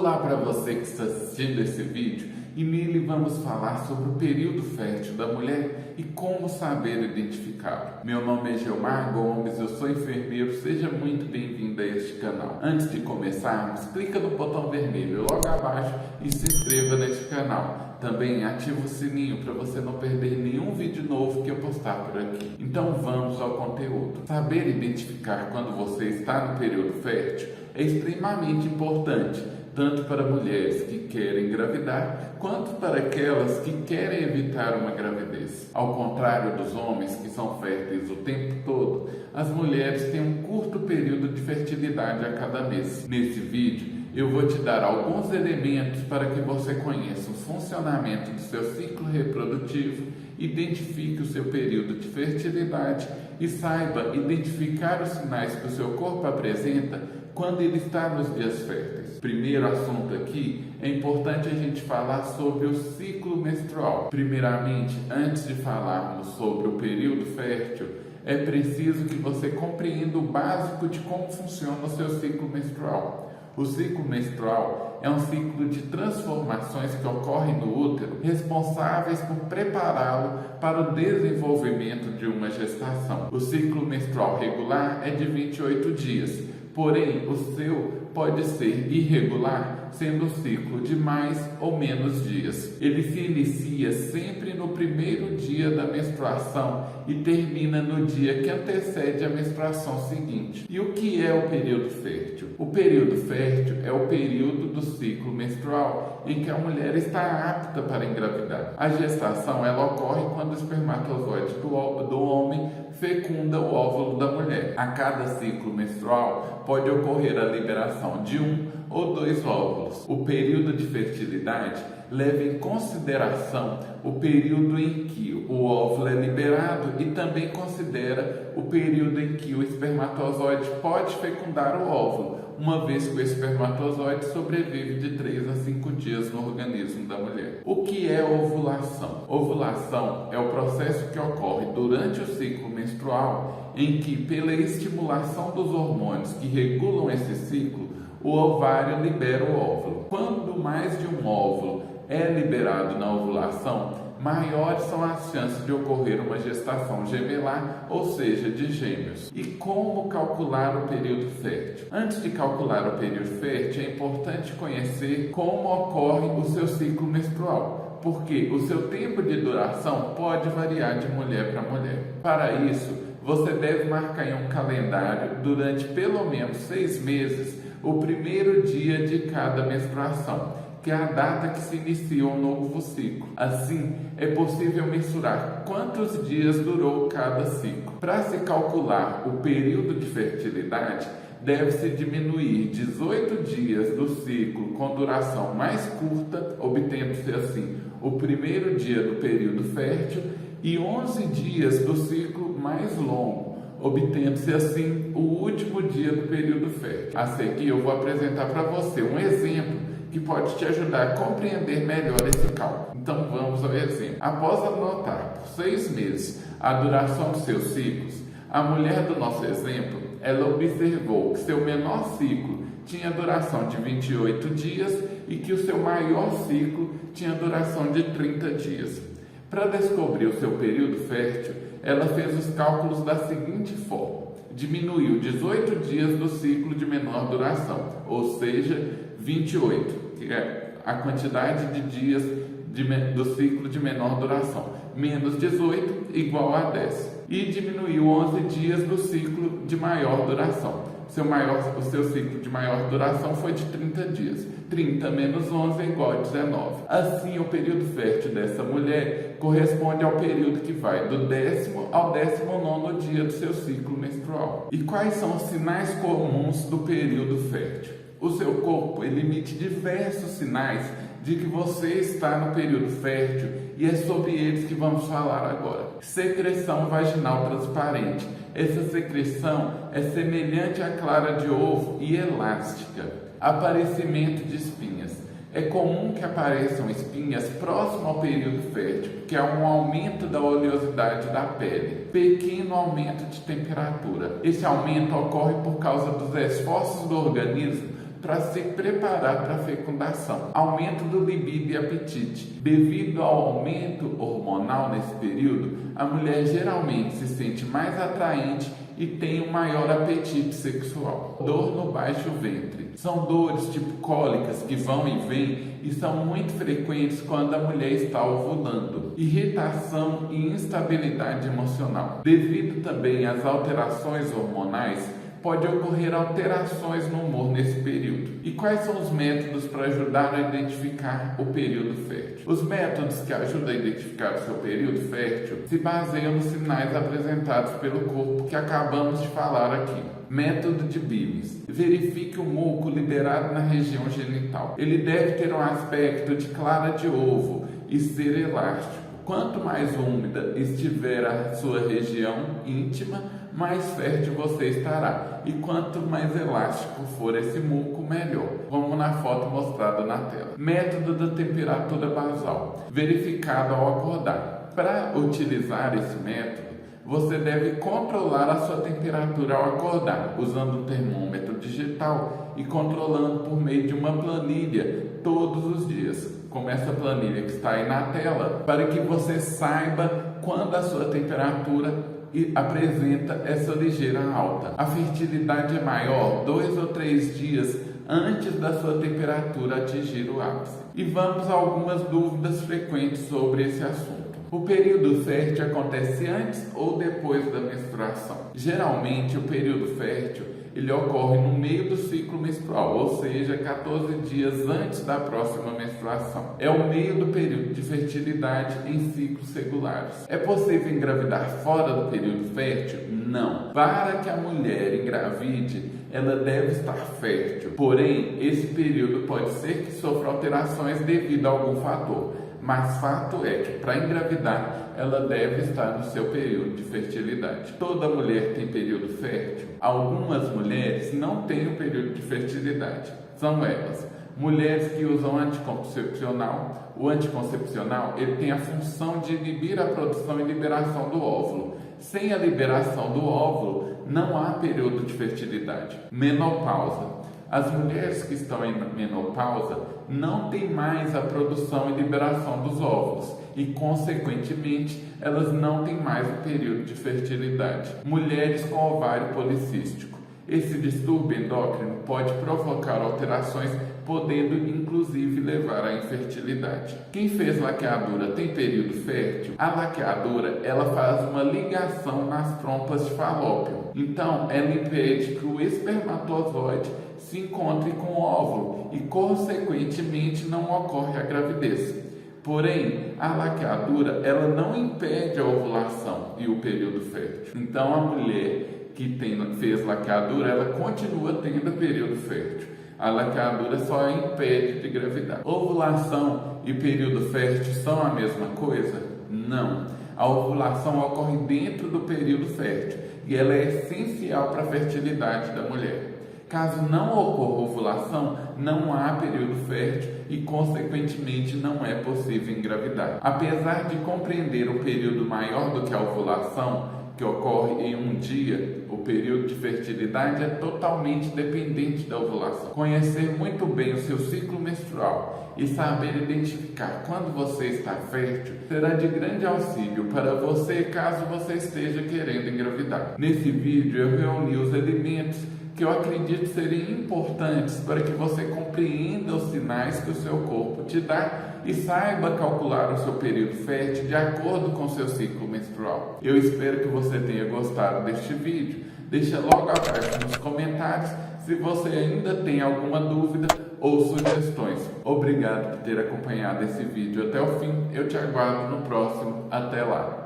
Olá para você que está assistindo esse vídeo e nele vamos falar sobre o período fértil da mulher e como saber identificá-lo. Meu nome é Gilmar Gomes, eu sou enfermeiro, seja muito bem-vindo a este canal. Antes de começarmos, clica no botão vermelho logo abaixo e se inscreva neste canal. Também ativa o sininho para você não perder nenhum vídeo novo que eu postar por aqui. Então vamos ao conteúdo. Saber identificar quando você está no período fértil é extremamente importante, tanto para mulheres que querem engravidar, quanto para aquelas que querem evitar uma gravidez. Ao contrário dos homens que são férteis o tempo todo, as mulheres têm um curto período de fertilidade a cada mês. Nesse vídeo, eu vou te dar alguns elementos para que você conheça o funcionamento do seu ciclo reprodutivo, identifique o seu período de fertilidade e saiba identificar os sinais que o seu corpo apresenta quando ele está nos dias férteis. Primeiro assunto aqui, é importante a gente falar sobre o ciclo menstrual. Primeiramente, antes de falarmos sobre o período fértil, é preciso que você compreenda o básico de como funciona o seu ciclo menstrual. O ciclo menstrual é um ciclo de transformações que ocorrem no útero, responsáveis por prepará-lo para o desenvolvimento de uma gestação. O ciclo menstrual regular é de 28 dias, porém o seu pode ser irregular, sendo um ciclo de mais ou menos dias. Ele se inicia sempre no primeiro dia da menstruação e termina no dia que antecede a menstruação seguinte. E o que é o período fértil? O período fértil é o período do ciclo menstrual em que a mulher está apta para engravidar. A gestação ela ocorre quando o espermatozoide do homem fecunda o óvulo da mulher. A cada ciclo menstrual pode ocorrer a liberação de um ou dois óvulos. O período de fertilidade leva em consideração o período em que o óvulo é liberado e também considera o período em que o espermatozoide pode fecundar o óvulo, uma vez que o espermatozoide sobrevive de 3 a 5 dias no organismo da mulher. O que é ovulação? Ovulação é o processo que ocorre durante o ciclo menstrual em que, pela estimulação dos hormônios que regulam esse ciclo, o ovário libera o óvulo. Quando mais de um óvulo é liberado na ovulação, maiores são as chances de ocorrer uma gestação gemelar, ou seja, de gêmeos. E como calcular o período fértil? Antes de calcular o período fértil, é importante conhecer como ocorre o seu ciclo menstrual, porque o seu tempo de duração pode variar de mulher para mulher. Para isso, você deve marcar em um calendário, durante pelo menos 6 meses, o primeiro dia de cada menstruação, que é a data que se inicia um novo ciclo. Assim, é possível mensurar quantos dias durou cada ciclo. Para se calcular o período de fertilidade, deve-se diminuir 18 dias do ciclo com duração mais curta, obtendo-se assim o primeiro dia do período fértil, e 11 dias do ciclo mais longo, obtendo-se assim o último dia do período fértil. A seguir eu vou apresentar para você um exemplo que pode te ajudar a compreender melhor esse cálculo. Então vamos ao exemplo. Após anotar por 6 meses a duração dos seus ciclos, a mulher do nosso exemplo, ela observou que seu menor ciclo tinha duração de 28 dias e que o seu maior ciclo tinha duração de 30 dias. Para descobrir o seu período fértil, ela fez os cálculos da seguinte forma: diminuiu 18 dias do ciclo de menor duração, ou seja, 28, que é a quantidade de dias do ciclo de menor duração, menos 18 igual a 10. E diminuiu 11 dias do ciclo de maior duração. O seu ciclo de maior duração foi de 30 dias. 30 menos 11 é igual a 19. Assim, o período fértil dessa mulher corresponde ao período que vai do 10º ao 19º dia do seu ciclo menstrual. E quais são os sinais comuns do período fértil? O seu corpo ele emite diversos sinais de que você está no período fértil e é sobre eles que vamos falar agora. Secreção vaginal transparente. Essa secreção é semelhante à clara de ovo e elástica. Aparecimento de espinhas. É comum que apareçam espinhas próximo ao período fértil, que é um aumento da oleosidade da pele, pequeno aumento de temperatura. Esse aumento ocorre por causa dos esforços do organismo para se preparar para a fecundação. Aumento do libido e apetite. Devido ao aumento hormonal nesse período, a mulher geralmente se sente mais atraente e tem um maior apetite sexual. Dor no baixo ventre. São dores tipo cólicas que vão e vêm e são muito frequentes quando a mulher está ovulando. Irritação e instabilidade emocional. Devido também às alterações hormonais, pode ocorrer alterações no humor nesse período. E quais são os métodos para ajudar a identificar o período fértil? Os métodos que ajudam a identificar o seu período fértil se baseiam nos sinais apresentados pelo corpo que acabamos de falar aqui. Método de Billings. Verifique o muco liberado na região genital. Ele deve ter um aspecto de clara de ovo e ser elástico. Quanto mais úmida estiver a sua região íntima, mais fértil você estará. E quanto mais elástico for esse muco, melhor. Vamos na foto mostrada na tela. Método da temperatura basal. Verificado ao acordar. Para utilizar esse método, você deve controlar a sua temperatura ao acordar, usando um termômetro digital e controlando por meio de uma planilha todos os dias, como essa planilha que está aí na tela, para que você saiba quando a sua temperatura apresenta essa ligeira alta. A fertilidade é maior 2 ou 3 dias antes da sua temperatura atingir o ápice. E vamos a algumas dúvidas frequentes sobre esse assunto. O período fértil acontece antes ou depois da menstruação? Geralmente, o período fértil ele ocorre no meio do ciclo menstrual, ou seja, 14 dias antes da próxima menstruação. É o meio do período de fertilidade em ciclos regulares. É possível engravidar fora do período fértil? Não. Para que a mulher engravide, ela deve estar fértil. Porém, esse período pode ser que sofra alterações devido a algum fator. Mas fato é que para engravidar, ela deve estar no seu período de fertilidade. Toda mulher tem período fértil. Algumas mulheres não têm o período de fertilidade. São elas: mulheres que usam anticoncepcional. O anticoncepcional ele tem a função de inibir a produção e liberação do óvulo. Sem a liberação do óvulo, não há período de fertilidade. Menopausa. As mulheres que estão em menopausa não têm mais a produção e liberação dos óvulos e, consequentemente, elas não têm mais o período de fertilidade. Mulheres com ovário policístico. Esse distúrbio endócrino pode provocar alterações, podendo inclusive levar à infertilidade. Quem fez laqueadura tem período fértil? A laqueadura ela faz uma ligação nas trompas de falópio. Então, ela impede que o espermatozoide se encontre com o óvulo e, consequentemente, não ocorre a gravidez. Porém, a laqueadura ela não impede a ovulação e o período fértil. Então, a mulher que fez laqueadura, ela continua tendo período fértil. A laqueadura só a impede de engravidar. Ovulação e período fértil são a mesma coisa? Não. A ovulação ocorre dentro do período fértil e ela é essencial para a fertilidade da mulher. Caso não ocorra ovulação, não há período fértil e, consequentemente, não é possível engravidar. Apesar de compreender o período maior do que a ovulação, que ocorre em um dia, o período de fertilidade é totalmente dependente da ovulação. Conhecer muito bem o seu ciclo menstrual e saber identificar quando você está fértil será de grande auxílio para você caso você esteja querendo engravidar. Nesse vídeo eu reuni os elementos que eu acredito serem importantes para que você compreenda os sinais que o seu corpo te dá e saiba calcular o seu período fértil de acordo com o seu ciclo menstrual. Eu espero que você tenha gostado deste vídeo. Deixa logo abaixo nos comentários se você ainda tem alguma dúvida ou sugestões. Obrigado por ter acompanhado esse vídeo até o fim. Eu te aguardo no próximo. Até lá!